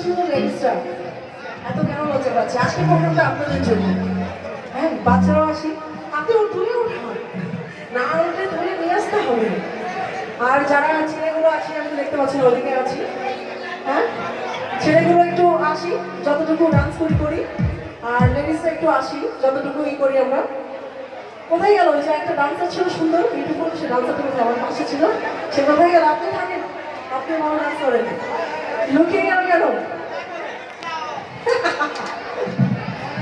দুষ্টু লেডিসরা এত কেন লজ্জা পাচ্ছে? আজকে প্রোগ্রামটা আপনাদের জন্য। হ্যাঁ, বাচ্চারাও আসি, আপনি তুলে উঠান, না উঠলে তুলে নিয়ে আসতে হবে। আর যারা ছেলেগুলো আছে, আমি তো দেখতে পাচ্ছি ওদিকে আছি, হ্যাঁ ছেলেগুলো একটু আসি, যতটুকু ডান্স করি, আর লেডিসরা একটু আসি, যতটুকু করি আমরা। কোথায় গেল? ওই যে একটা ডান্সার ছিল সুন্দর, বিউটিফুল, সে ডান্সারটা কোথায় আমার পাশে ছিল, সে কোথায় গেল? আপনি থাকেন, আপনি ভালো ডান্স করেন, লুকিয়ে গেল কেন?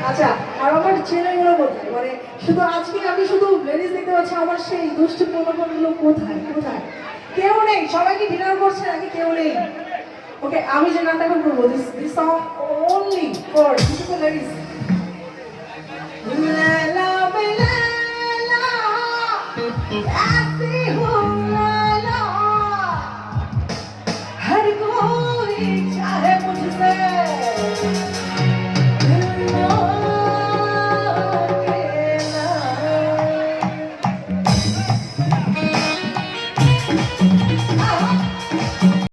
আচ্ছা, আর আমার ছেলেগুলো কোথায়? মানে শুধু আজকে আমি শুধু লেডিস দেখতে পাচ্ছি, আমার সেই দুষ্টু পোলাপনগুলো কোথায় কোথায়? কেউ নেই, সবাই কি ডিনার করছে নাকি কেউ নেই? ওকে, আমি যে গানটা এখন করবো, this song only for beautiful ladies.